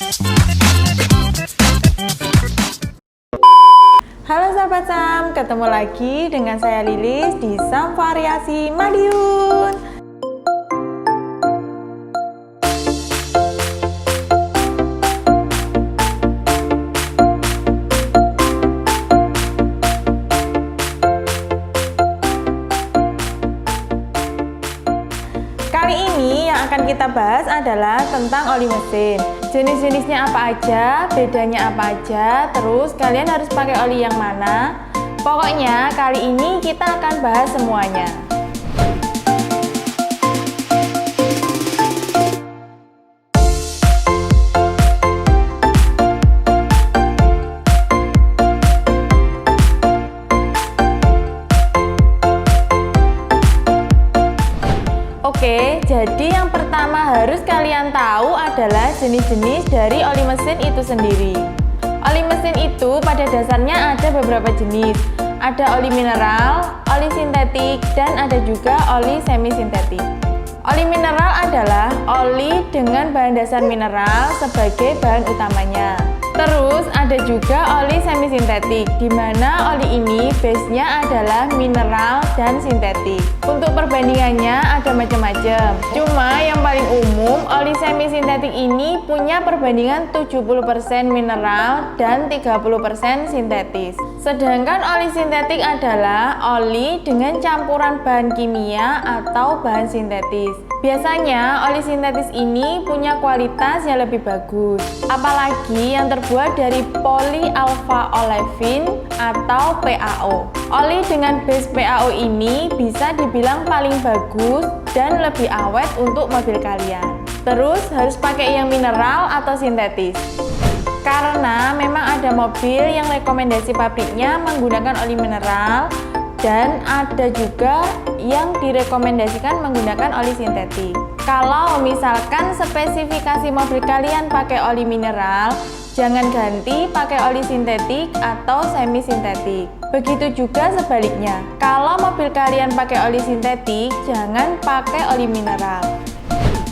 Halo sahabat Sam, ketemu lagi dengan saya Lilis di Sam Variasi Madiun. Kali ini yang akan kita bahas adalah tentang oli mesin. Jenis-jenisnya apa aja, bedanya apa aja, terus kalian harus pakai oli yang mana. Pokoknya kali ini kita akan bahas semuanya. Oke, jadi yang pertama harus kalian tahu adalah jenis-jenis dari oli mesin itu sendiri. Oli mesin itu pada dasarnya ada beberapa jenis. Ada oli mineral, oli sintetik, dan ada juga oli semi sintetik. Oli mineral adalah oli dengan bahan dasar mineral sebagai bahan utamanya. Terus ada juga oli semi sintetik, di mana oli ini base-nya adalah mineral dan sintetik. Untuk perbandingannya ada macam-macam. Cuma yang paling umum, oli semi sintetik ini punya perbandingan 70% mineral dan 30% sintetis. Sedangkan oli sintetik adalah oli dengan campuran bahan kimia atau bahan sintetis. Biasanya oli sintetis ini punya kualitas yang lebih bagus, apalagi yang terbuat dari polyalpha olefin atau PAO. Oli dengan base PAO ini bisa dibilang paling bagus dan lebih awet untuk mobil kalian. Terus harus pakai yang mineral atau sintetis. Karena memang ada mobil yang rekomendasi pabriknya menggunakan oli mineral, dan ada juga yang direkomendasikan menggunakan oli sintetik. Kalau misalkan spesifikasi mobil kalian pakai oli mineral, jangan ganti pakai oli sintetik atau semi sintetik. Begitu juga sebaliknya, kalau mobil kalian pakai oli sintetik, jangan pakai oli mineral.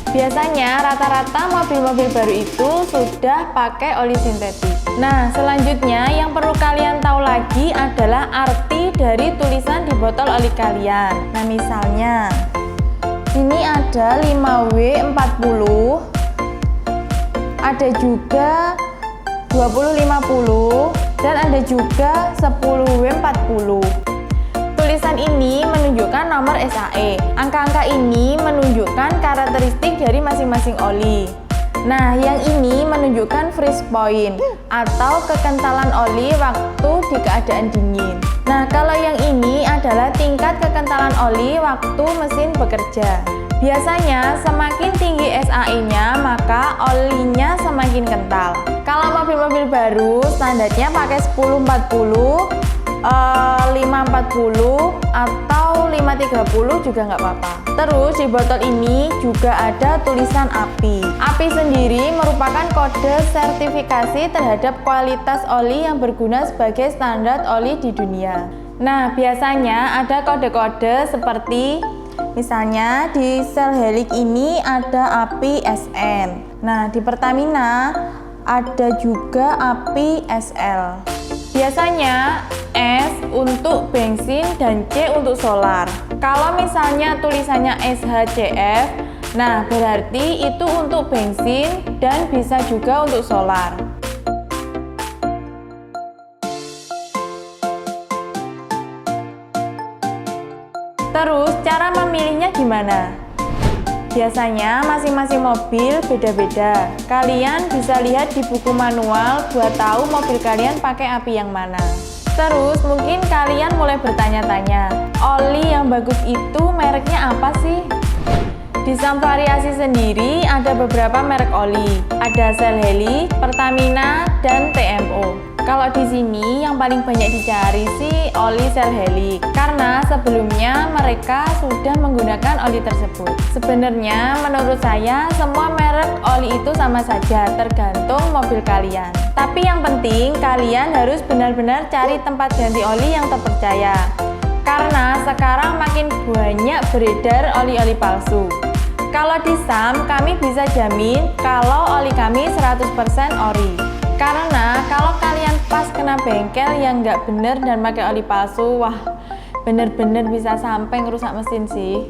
Biasanya rata-rata mobil-mobil baru itu sudah pakai oli sintetik. Nah, selanjutnya yang perlu kalian tahu lagi adalah arti dari tulisan di botol oli kalian. Nah, misalnya ini ada 5W40, ada juga 2050, dan ada juga 10W40. Tulisan ini menunjukkan nomor SAE. Angka-angka ini menunjukkan karakteristik dari masing-masing oli. Nah, yang ini menunjukkan freeze point atau kekentalan oli waktu di keadaan dingin. Nah, kalau yang ini adalah tingkat kekentalan oli waktu mesin bekerja. Biasanya semakin tinggi SAE-nya, maka olinya semakin kental. Kalau mobil-mobil baru, standarnya pakai 1040, 540 atau 530 juga nggak apa-apa. Terus di botol ini juga ada tulisan API. API sendiri merupakan kode sertifikasi terhadap kualitas oli yang berguna sebagai standar oli di dunia. Nah, biasanya ada kode-kode seperti misalnya di sel Helix ini ada API SN. Nah, di Pertamina ada juga API SL. Biasanya S untuk bensin dan C untuk solar. Kalau misalnya tulisannya SHCF, nah berarti itu untuk bensin dan bisa juga untuk solar. Terus cara memilihnya gimana? Biasanya masing-masing mobil beda-beda. Kalian bisa lihat di buku manual buat tahu mobil kalian pakai API yang mana. Terus mungkin kalian mulai bertanya-tanya, oli yang bagus itu mereknya apa sih? Di Sam Variasi sendiri ada beberapa merek oli. Ada Shell Helix, Pertamina, dan TMO. Kalau di sini yang paling banyak dicari sih oli Shell Helix, karena sebelumnya mereka sudah menggunakan oli tersebut. Sebenarnya menurut saya semua merek oli itu sama saja, tergantung mobil kalian. Tapi yang penting kalian harus benar-benar cari tempat ganti oli yang terpercaya. Karena sekarang makin banyak beredar oli-oli palsu. Kalau di SAM, kami bisa jamin kalau oli kami 100% ori. Karena kalau kalian pas kena bengkel yang nggak bener dan pakai oli palsu, wah bener-bener bisa sampai ngerusak mesin sih.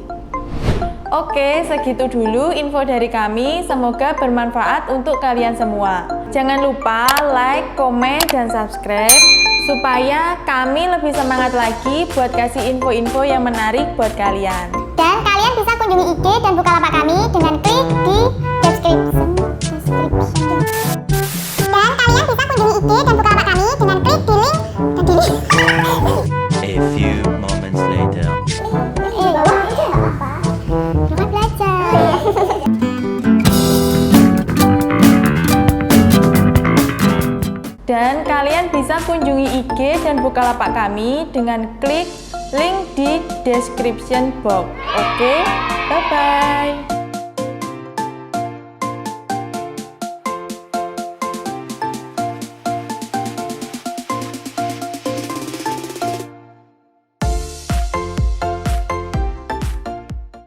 Oke, segitu dulu info dari kami. Semoga bermanfaat untuk kalian semua. Jangan lupa like, komen, dan subscribe supaya kami lebih semangat lagi buat kasih info-info yang menarik buat kalian. Dan kalian bisa kunjungi IG dan Bukalapak kami dengan klik di description. Dan kalian bisa kunjungi IG dan Bukalapak kami dengan klik di link dan di link. A few moments later. Selamat belajar. Dan kalian bisa kunjungi IG dan Bukalapak kami dengan klik link di description box. Oke, bye-bye.